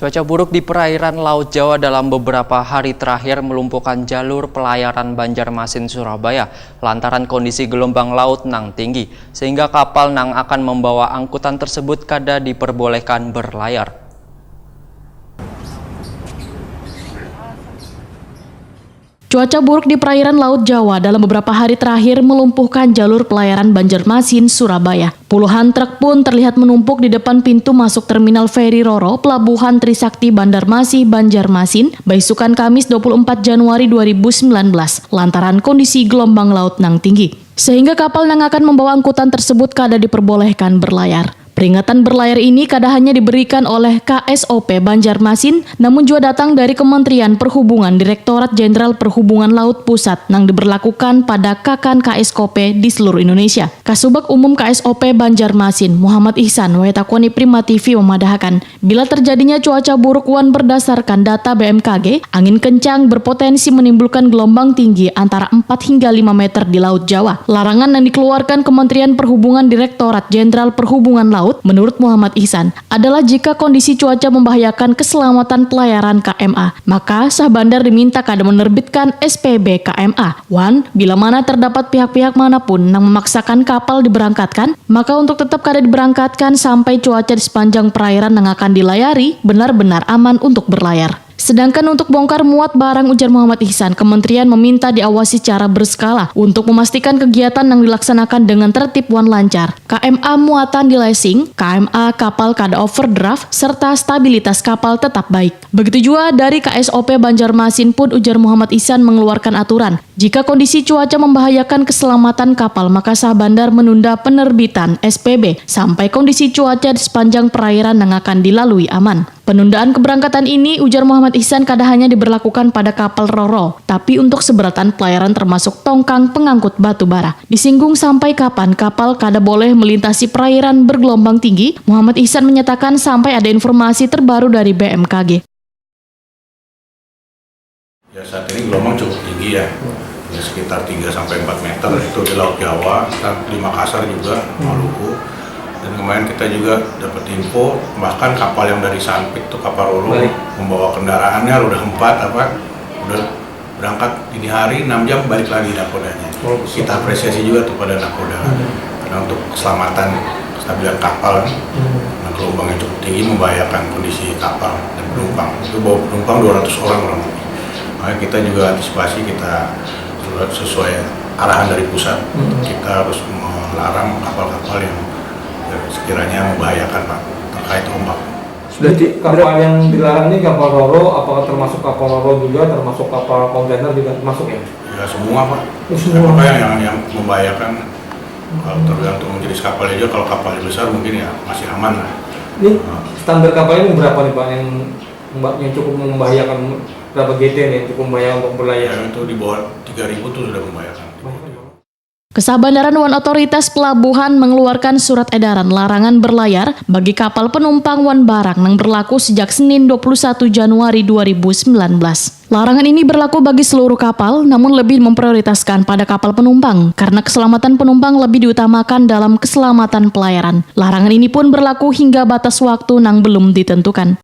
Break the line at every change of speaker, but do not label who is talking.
Cuaca buruk di perairan Laut Jawa dalam beberapa hari terakhir melumpuhkan jalur pelayaran Banjarmasin Surabaya lantaran kondisi gelombang laut nang tinggi, sehingga kapal nang akan membawa angkutan tersebut kada diperbolehkan berlayar.
Cuaca buruk di perairan Laut Jawa dalam beberapa hari terakhir melumpuhkan jalur pelayaran Banjarmasin, Surabaya. Puluhan truk pun terlihat menumpuk di depan pintu masuk Terminal Feri Roro, Pelabuhan Trisakti Bandar Masih, Banjarmasin, Baisukan Kamis 24 Januari 2019, lantaran kondisi gelombang laut nang tinggi. Sehingga kapal yang akan membawa angkutan tersebut kada diperbolehkan berlayar. Peringatan berlayar ini kada hanya diberikan oleh KSOP Banjarmasin, namun juga datang dari Kementerian Perhubungan Direktorat Jenderal Perhubungan Laut Pusat yang diberlakukan pada Kakan KSOP di seluruh Indonesia. Kasubag Umum KSOP Banjarmasin, Muhammad Ihsan, Wayatakoni Prima TV memadahkan, bila terjadinya cuaca buruk wan berdasarkan data BMKG, angin kencang berpotensi menimbulkan gelombang tinggi antara 4 hingga 5 meter di Laut Jawa. Larangan yang dikeluarkan Kementerian Perhubungan Direktorat Jenderal Perhubungan Laut menurut Muhammad Ihsan adalah jika kondisi cuaca membahayakan keselamatan pelayaran KMA, maka sah bandar diminta kada menerbitkan SPB KMA. Bila mana terdapat pihak-pihak manapun yang memaksakan kapal diberangkatkan, maka untuk tetap kada diberangkatkan sampai cuaca di sepanjang perairan yang akan dilayari benar-benar aman untuk berlayar. Sedangkan untuk bongkar muat barang, ujar Muhammad Ihsan, kementerian meminta diawasi secara berskala untuk memastikan kegiatan yang dilaksanakan dengan tertib wan lancar. KMA muatan di lacing, KMA kapal kada overdraft, serta stabilitas kapal tetap baik. Begitu juga dari KSOP Banjarmasin pun, ujar Muhammad Ihsan, mengeluarkan aturan. Jika kondisi cuaca membahayakan keselamatan kapal, maka sah bandar menunda penerbitan SPB sampai kondisi cuaca di sepanjang perairan yang akan dilalui aman. Penundaan keberangkatan ini, ujar Muhammad Ihsan, kada hanya diberlakukan pada kapal Roro, tapi untuk seberatan pelayaran termasuk tongkang pengangkut batu bara. Disinggung sampai kapan kapal kada boleh melintasi perairan bergelombang tinggi, Muhammad Ihsan menyatakan sampai ada informasi terbaru dari BMKG.
Ya, saat ini gelombang cukup tinggi ya, sekitar 3-4 meter itu di Laut Jawa, di Makassar juga, Maluku. Dan kemarin kita juga dapat info, bahkan kapal yang dari Sanpit itu kapal Roro membawa kendaraannya udah 4 udah berangkat dini hari 6 jam balik lagi nakodanya. Kita apresiasi juga tuh pada nakoda karena untuk keselamatan kestabilan kapal, nah, gelombangnya cukup tinggi membahayakan kondisi kapal dan penumpang. Itu bawa penumpang 200 orang kurang lebih. Makanya kita juga antisipasi, kita sesuai arahan dari pusat, kita harus melarang kapal-kapal yang sekiranya membahayakan Pak terkait ombak.
Jadi kapal yang dilarang ini kapal Roro, apakah termasuk kapal Roro juga, termasuk kapal kontainer juga termasuk ya?
Ya semua Pak.
Semua.
Apakah yang membahayakan, kalau tergantung jenis kapal aja, kalau kapal besar mungkin ya masih aman lah.
Ini standar kapalnya berapa nih Pak yang cukup membahayakan, berapa GT nih yang cukup membahayakan untuk berlayar?
Ya, itu di bawah 3.000 itu sudah membahayakan.
Kesabandaran Wan Otoritas Pelabuhan mengeluarkan surat edaran larangan berlayar bagi kapal penumpang wan barang yang berlaku sejak Senin 21 Januari 2019. Larangan ini berlaku bagi seluruh kapal, namun lebih memprioritaskan pada kapal penumpang karena keselamatan penumpang lebih diutamakan dalam keselamatan pelayaran. Larangan ini pun berlaku hingga batas waktu yang belum ditentukan.